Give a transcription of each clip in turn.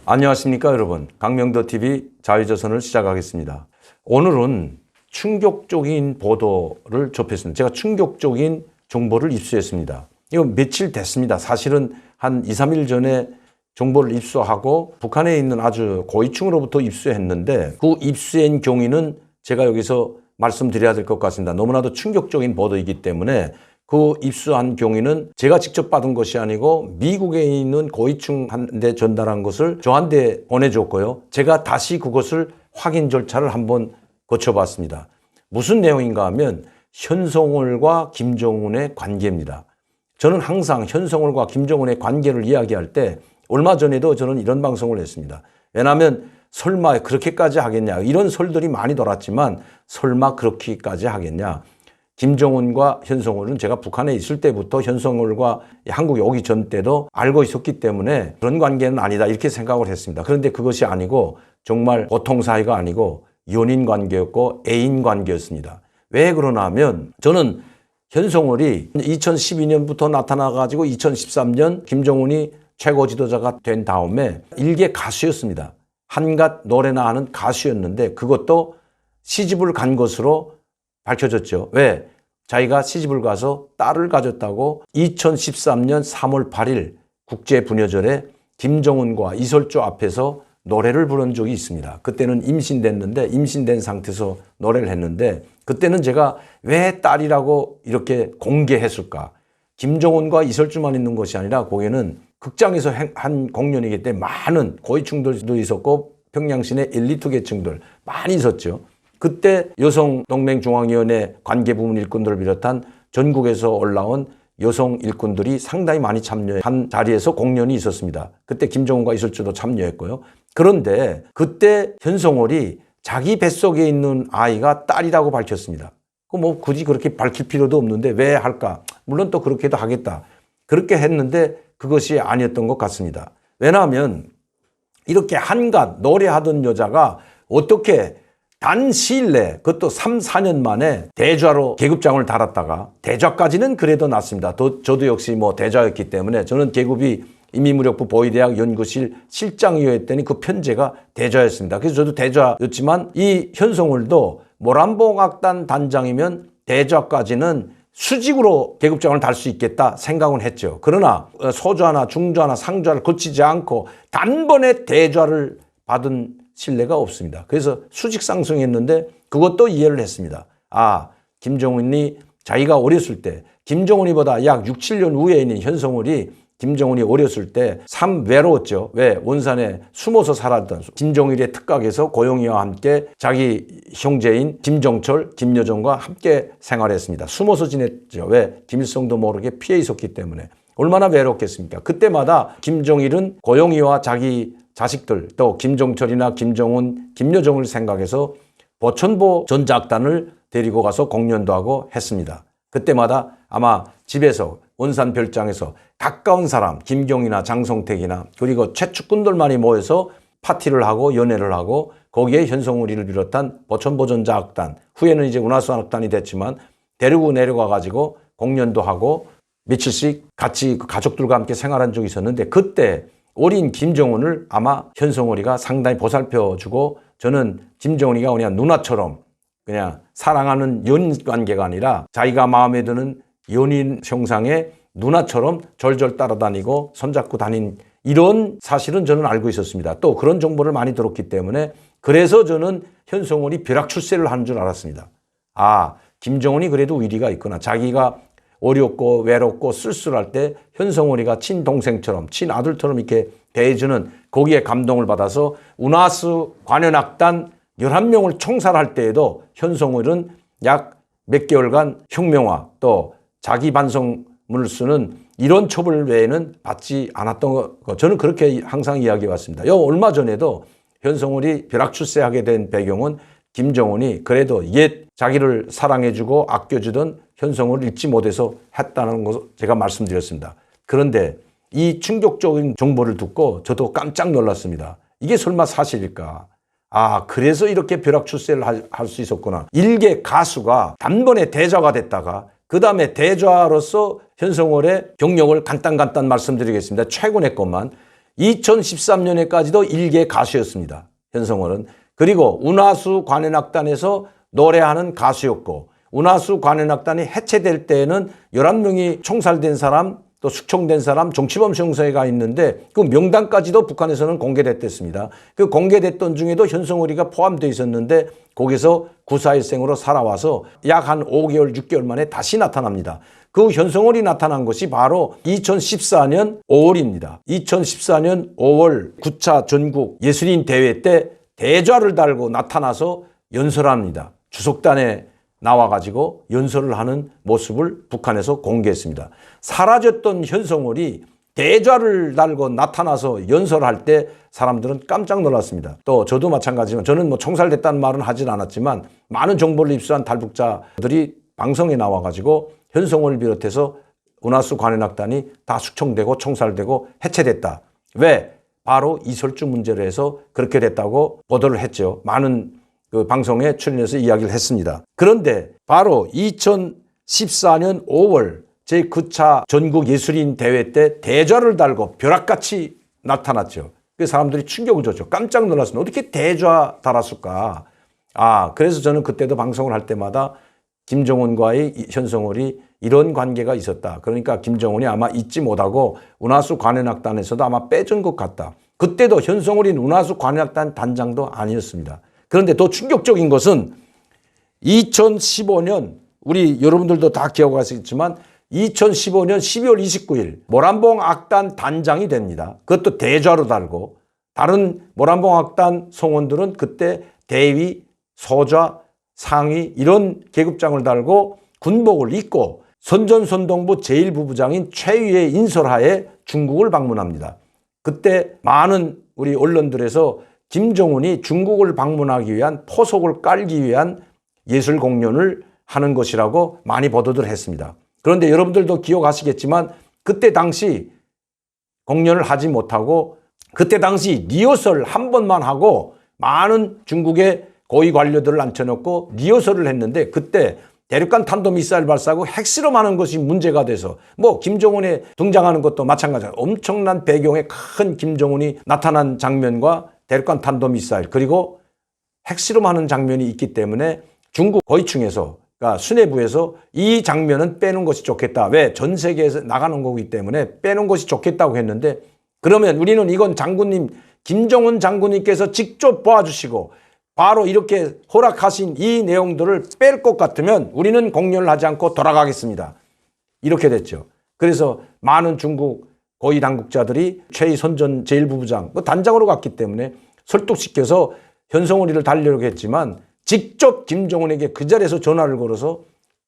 안녕하십니까 여러분. 강명도TV 자유조선을 시작하겠습니다. 오늘은 충격적인 보도를 접했습니다. 제가 충격적인 정보를 입수했습니다. 이거 며칠 됐습니다. 사실은 한 2, 3일 전에 정보를 입수하고 북한에 있는 아주 고위층으로부터 입수했는데 그 입수한 경위는 제가 여기서 말씀드려야 될 것 같습니다. 너무나도 충격적인 보도이기 때문에 그 입수한 경위는 제가 직접 받은 것이 아니고 미국에 있는 고위층한테 전달한 것을 저한테 보내줬고요. 제가 다시 그것을 확인 절차를 한번 거쳐봤습니다. 무슨 내용인가 하면 현송월과 김정은의 관계입니다. 저는 항상 현송월과 김정은의 관계를 이야기할 때 얼마 전에도 저는 이런 방송을 했습니다. 왜냐하면 설마 그렇게까지 하겠냐 이런 설들이 많이 돌았지만 설마 그렇게까지 하겠냐. 김정은과 현송월은 제가 북한에 있을 때부터 현송월과 한국에 오기 전 때도 알고 있었기 때문에 그런 관계는 아니다 이렇게 생각을 했습니다. 그런데 그것이 아니고 정말 보통 사이가 아니고 연인 관계였고 애인 관계였습니다. 왜 그러나 하면 저는 현송월이 2012년부터 나타나가지고 2013년 김정은이 최고 지도자가 된 다음에 일개 가수였습니다. 한갓 노래나 하는 가수였는데 그것도 시집을 간 것으로 밝혀졌죠. 왜? 자기가 시집을 가서 딸을 가졌다고 2013년 3월 8일 국제부녀절에 김정은과 이설조 앞에서 노래를 부른 적이 있습니다. 그때는 임신됐는데 임신된 상태에서 노래를 했는데 그때는 제가 왜 딸이라고 이렇게 공개했을까? 김정은과 이설주만 있는 것이 아니라 거기에는 극장에서 한 공연이기 때문에 많은 고위층들도 있었고 평양시내 엘리트 계층들 많이 있었죠. 그때 여성동맹중앙위원회 관계부문 일꾼들을 비롯한 전국에서 올라온 여성 일꾼들이 상당히 많이 참여한 자리에서 공연이 있었습니다. 그때 김정은과 이설주도 참여했고요. 그런데 그때 현송월이 자기 뱃속에 있는 아이가 딸이라고 밝혔습니다. 뭐 굳이 그렇게 밝힐 필요도 없는데 왜 할까? 물론 또 그렇게도 하겠다. 그렇게 했는데 그것이 아니었던 것 같습니다. 왜냐하면 이렇게 한갓 노래하던 여자가 어떻게 단 시일 내에 그것도 3, 4년 만에 대좌로 계급장을 달았다가 대좌까지는 그래도 낫습니다. 저도 역시 뭐 대좌였기 때문에 저는 계급이 인민무력부 보위대학 연구실 실장이었더니 그 편제가 대좌였습니다. 그래서 저도 대좌였지만 이 현송월도 모란봉악단 단장이면 대좌까지는 수직으로 계급장을 달 수 있겠다 생각은 했죠. 그러나 소좌나 중좌나 상좌를 거치지 않고 단번에 대좌를 받은 신뢰가 없습니다. 그래서 수직 상승했는데 그것도 이해를 했습니다. 아, 김정은이 자기가 어렸을 때 김정은이보다 약 6, 7년 후에 있는 현송월이 김정은이 어렸을 때 참 외로웠죠. 왜? 원산에 숨어서 살았던 김정일의 특각에서 고용이와 함께 자기 형제인 김정철, 김여정과 함께 생활했습니다. 숨어서 지냈죠. 왜? 김일성도 모르게 피해 있었기 때문에. 얼마나 외롭겠습니까? 그때마다 김정일은 고용이와 자기 자식들 또 김정철이나 김정은, 김여정을 생각해서 보천보 전작단을 데리고 가서 공연도 하고 했습니다. 그때마다 아마 집에서 원산 별장에서 가까운 사람 김경이나 장성택이나 그리고 최측근들만이 모여서 파티를 하고 연애를 하고 거기에 현송월이를 비롯한 보천보 전작단 후에는 이제 운하수학단이 됐지만 데리고 내려가 가지고 공연도 하고 며칠씩 같이 가족들과 함께 생활한 적이 있었는데 그때 어린 김정은을 아마 현송월이가 상당히 보살펴주고 저는 김정은이가 그냥 누나처럼 그냥 사랑하는 연인 관계가 아니라 자기가 마음에 드는 연인 형상의 누나처럼 절절 따라다니고 손잡고 다닌 이런 사실은 저는 알고 있었습니다. 또 그런 정보를 많이 들었기 때문에 그래서 저는 현송월이 벼락 출세를 하는 줄 알았습니다. 아, 김정은이 그래도 위리가 있구나. 자기가 어렵고 외롭고 쓸쓸할 때 현송월이가 친동생처럼 친아들처럼 이렇게 대해주는 거기에 감동을 받아서 운하수 관현악단 11명을 총살할 때에도 현송월은 약 몇 개월간 혁명화 또 자기 반성문을 쓰는 이런 처벌 외에는 받지 않았던 거 저는 그렇게 항상 이야기해 왔습니다. 얼마 전에도 현송월이 벼락 출세하게 된 배경은 김정은이 그래도 옛 자기를 사랑해주고 아껴주던 현송월을 잊지 못해서 했다는 것을 제가 말씀드렸습니다. 그런데 이 충격적인 정보를 듣고 저도 깜짝 놀랐습니다. 이게 설마 사실일까? 아, 그래서 이렇게 벼락 출세를 할 수 있었구나. 일개 가수가 단번에 대좌가 됐다가 그 다음에 대좌로서 현송월의 경력을 간단 말씀드리겠습니다. 최근의 것만 2013년에까지도 일개 가수였습니다. 현성월은. 그리고 운하수 관현악단에서 노래하는 가수였고 운하수 관현악단이 해체될 때에는 11명이 총살된 사람 또 숙청된 사람 정치범 형사가 있는데 그 명단까지도 북한에서는 공개됐습니다. 그 공개됐던 중에도 현성월이가 포함되어 있었는데 거기서 구사일생으로 살아와서 약 한 5개월 6개월 만에 다시 나타납니다. 그 현성월이 나타난 것이 바로 2014년 5월입니다. 2014년 5월 9차 전국 예술인 대회 때 대좌를 달고 나타나서 연설합니다. 주석단에 나와가지고 연설을 하는 모습을 북한에서 공개했습니다. 사라졌던 현성월이 대좌를 달고 나타나서 연설할 때 사람들은 깜짝 놀랐습니다. 또 저도 마찬가지지만 저는 뭐 총살됐다는 말은 하진 않았지만 많은 정보를 입수한 탈북자들이 방송에 나와가지고 현성월을 비롯해서 운하수 관현악단이 다 숙청되고 총살되고 해체됐다. 왜? 바로 이설주 문제로 해서 그렇게 됐다고 보도를 했죠. 많은 그 방송에 출연해서 이야기를 했습니다. 그런데 바로 2014년 5월 제9차 전국 예술인 대회 때 대좌를 달고 벼락같이 나타났죠. 그 사람들이 충격을 줬죠. 깜짝 놀랐습니다. 어떻게 대좌 달았을까? 그래서 저는 그때도 방송을 할 때마다 김정은과의 현성월이 이런 관계가 있었다. 그러니까 김정은이 아마 잊지 못하고 운하수 관현악단에서도 아마 빼준 것 같다. 그때도 현성월이 운하수 관현악단 단장도 아니었습니다. 그런데 더 충격적인 것은 2015년 우리 여러분들도 다 기억하시겠지만 2015년 12월 29일 모란봉 악단 단장이 됩니다. 그것도 대좌로 달고 다른 모란봉 악단 성원들은 그때 대위, 소좌, 상위 이런 계급장을 달고 군복을 입고 선전선동부 제1부부장인 최유의 인솔하에 중국을 방문합니다. 그때 많은 우리 언론들에서 김정은이 중국을 방문하기 위한 포석을 깔기 위한 예술 공연을 하는 것이라고 많이 보도를 했습니다. 그런데 여러분들도 기억하시겠지만 그때 당시 공연을 하지 못하고 그때 당시 리허설 한 번만 하고 많은 중국의 고위 관료들을 앉혀놓고 리허설을 했는데 그때 대륙간 탄도미사일 발사하고 핵실험하는 것이 문제가 돼서 뭐 김정은이 등장하는 것도 마찬가지예요. 엄청난 배경에 큰 김정은이 나타난 장면과 대륙간 탄도미사일 그리고 핵실험하는 장면이 있기 때문에 중국 고위층에서 그러니까 수뇌부에서 이 장면은 빼는 것이 좋겠다. 왜? 전 세계에서 나가는 거기 때문에 빼는 것이 좋겠다고 했는데 그러면 우리는 이건 장군님 김정은 장군님께서 직접 도와주시고 바로 이렇게 허락하신 이 내용들을 뺄 것 같으면 우리는 공연을 하지 않고 돌아가겠습니다. 이렇게 됐죠. 그래서 많은 중국 고위 당국자들이 최선전 제1부부장 단장으로 갔기 때문에 설득시켜서 현성월이를 달려고 했지만 직접 김정은에게 그 자리에서 전화를 걸어서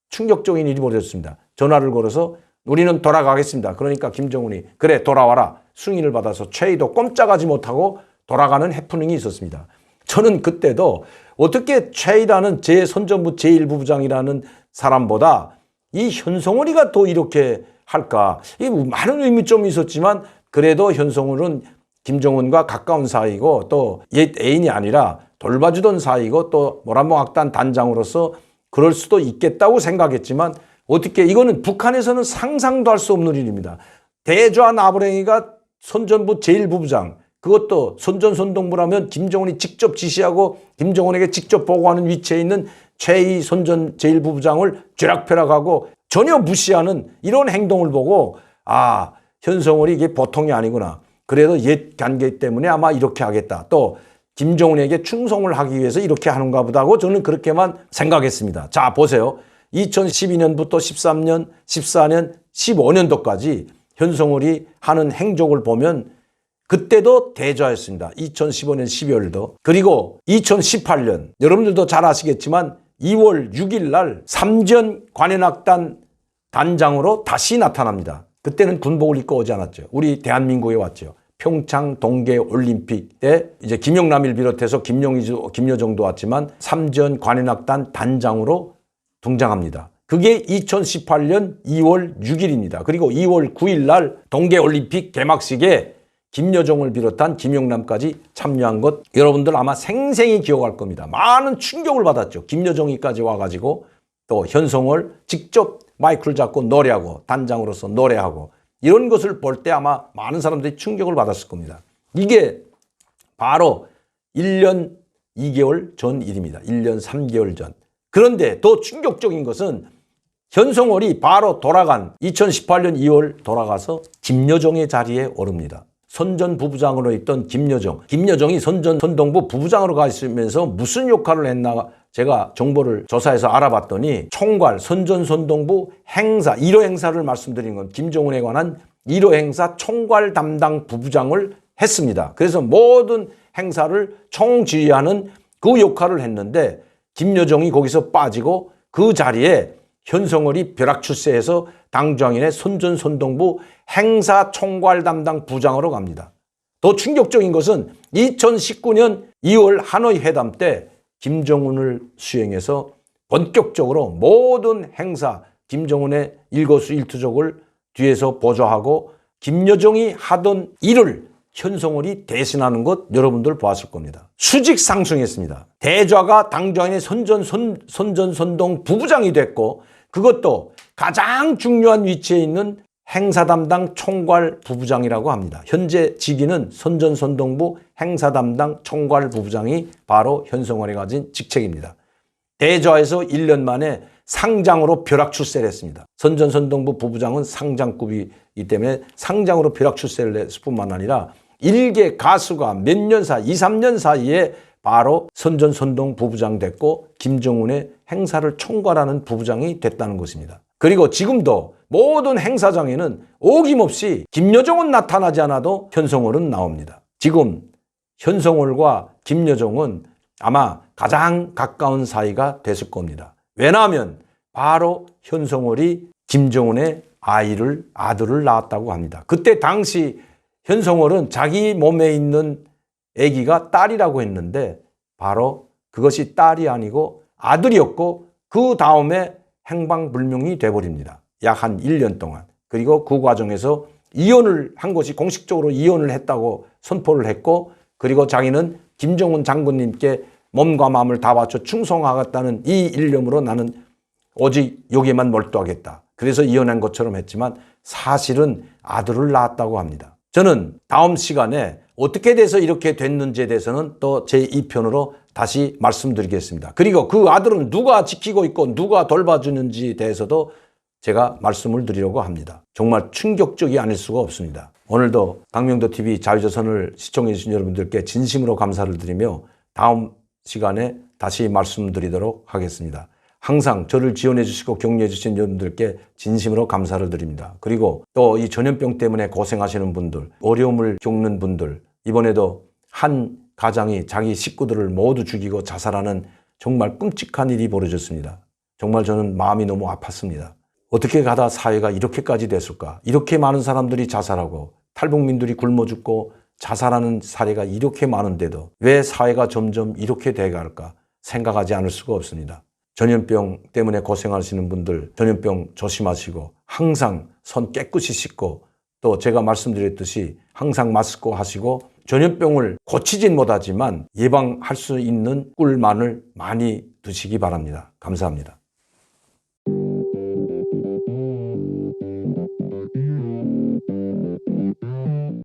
충격적인 일이 벌어졌습니다. 전화를 걸어서 우리는 돌아가겠습니다. 그러니까 김정은이 그래 돌아와라 승인을 받아서 최희도 꼼짝하지 못하고 돌아가는 해프닝이 있었습니다. 저는 그때도 어떻게 최희라는 제 선전부 제1부부장이라는 사람보다 이 현성월이가 더 이렇게 할까? 이 많은 의미점이 있었지만 그래도 현성월은 김정은과 가까운 사이고 또 옛 애인이 아니라 돌봐주던 사이고 또 모란봉 악단 단장으로서 그럴 수도 있겠다고 생각했지만 어떻게 이거는 북한에서는 상상도 할 수 없는 일입니다. 대좌 나부랭이가 선전부 제1부부장 그것도 선전선동부라면 김정은이 직접 지시하고 김정은에게 직접 보고하는 위치에 있는 최희 선전 제1부부장을 쥐락펴락하고 전혀 무시하는 이런 행동을 보고 현성월이 이게 보통이 아니구나. 그래도 옛 관계 때문에 아마 이렇게 하겠다. 또 김정은에게 충성을 하기 위해서 이렇게 하는가 보다 하고 저는 그렇게만 생각했습니다. 자 보세요. 2012년부터 13년, 14년, 15년도까지 현성월이 하는 행적을 보면 그때도 대좌였습니다. 2015년 12월도. 그리고 2018년 여러분들도 잘 아시겠지만 2월 6일 날 삼전 관현악단 단장으로 다시 나타납니다. 그때는 군복을 입고 오지 않았죠. 우리 대한민국에 왔죠. 평창 동계 올림픽 때 이제 김영남을 비롯해서 김여정도 왔지만 삼전 관현악단 단장으로 등장합니다. 그게 2018년 2월 6일입니다. 그리고 2월 9일 날 동계 올림픽 개막식에 김여정을 비롯한 김영남까지 참여한 것 여러분들 아마 생생히 기억할 겁니다. 많은 충격을 받았죠. 김여정이까지 와가지고 또 현성월 직접 마이크를 잡고 노래하고 단장으로서 노래하고 이런 것을 볼 때 아마 많은 사람들이 충격을 받았을 겁니다. 이게 바로 1년 2개월 전 일입니다. 1년 3개월 전. 그런데 더 충격적인 것은 현송월이 바로 돌아간 2018년 2월 돌아가서 김여정의 자리에 오릅니다. 선전 부부장으로 있던 김여정이 선동부 부부장으로 가 있으면서 무슨 역할을 했나 제가 정보를 조사해서 알아봤더니 총괄 선전선동부 행사 1호 행사를 말씀드린 건 김정은에 관한 1호 행사 총괄 담당 부부장을 했습니다. 그래서 모든 행사를 총지휘하는 그 역할을 했는데 김여정이 거기서 빠지고 그 자리에 현송월이 벼락출세해서 당정인의 선전선동부 행사 총괄 담당 부장으로 갑니다. 더 충격적인 것은 2019년 2월 하노이 회담 때 김정은을 수행해서 본격적으로 모든 행사 김정은의 일거수일투족을 뒤에서 보좌하고 김여정이 하던 일을 현송월이 대신하는 것 여러분들 보았을 겁니다. 수직 상승했습니다. 대좌가 당정인의 선전선동 부부장이 됐고 그것도 가장 중요한 위치에 있는 행사 담당 총괄 부부장이라고 합니다. 현재 직위는 선전선동부 행사 담당 총괄 부부장이 바로 현송월이 가진 직책입니다. 대좌에서 1년 만에 상장으로 벼락 출세를 했습니다. 선전선동부 부부장은 상장급이기 때문에 상장으로 벼락 출세를 했을 뿐만 아니라 일개 가수가 몇 년 사이, 2, 3년 사이에 바로 선전선동 부부장 됐고 김정은의 행사를 총괄하는 부부장이 됐다는 것입니다. 그리고 지금도 모든 행사장에는 어김없이 김여정은 나타나지 않아도 현송월은 나옵니다. 지금 현송월과 김여정은 아마 가장 가까운 사이가 됐을 겁니다. 왜냐하면 바로 현송월이 김정은의 아들을 낳았다고 합니다. 그때 당시 현송월은 자기 몸에 있는 아기가 딸이라고 했는데 바로 그것이 딸이 아니고 아들이었고 그 다음에 행방불명이 돼버립니다. 약 한 1년 동안. 그리고 그 과정에서 이혼을 한 것이 공식적으로 이혼을 했다고 선포를 했고 그리고 자기는 김정은 장군님께 몸과 마음을 다 바쳐 충성하겠다는 이 일념으로 나는 오직 여기에만 몰두하겠다. 그래서 이혼한 것처럼 했지만 사실은 아들을 낳았다고 합니다. 저는 다음 시간에 어떻게 돼서 이렇게 됐는지에 대해서는 또 제 2편으로 다시 말씀드리겠습니다. 그리고 그 아들은 누가 지키고 있고 누가 돌봐주는지에 대해서도 제가 말씀을 드리려고 합니다. 정말 충격적이 아닐 수가 없습니다. 오늘도 강명도TV 자유조선을 시청해 주신 여러분들께 진심으로 감사를 드리며 다음 시간에 다시 말씀드리도록 하겠습니다. 항상 저를 지원해 주시고 격려해 주신 여러분들께 진심으로 감사를 드립니다. 그리고 또 이 전염병 때문에 고생하시는 분들, 어려움을 겪는 분들, 이번에도 한 가장이 자기 식구들을 모두 죽이고 자살하는 정말 끔찍한 일이 벌어졌습니다. 정말 저는 마음이 너무 아팠습니다. 어떻게 가다 사회가 이렇게까지 됐을까? 이렇게 많은 사람들이 자살하고 탈북민들이 굶어 죽고 자살하는 사례가 이렇게 많은데도 왜 사회가 점점 이렇게 돼갈까 생각하지 않을 수가 없습니다. 전염병 때문에 고생하시는 분들 전염병 조심하시고 항상 손 깨끗이 씻고 또 제가 말씀드렸듯이 항상 마스크 하시고 전염병을 고치진 못하지만 예방할 수 있는 꿀만을 많이 드시기 바랍니다. 감사합니다.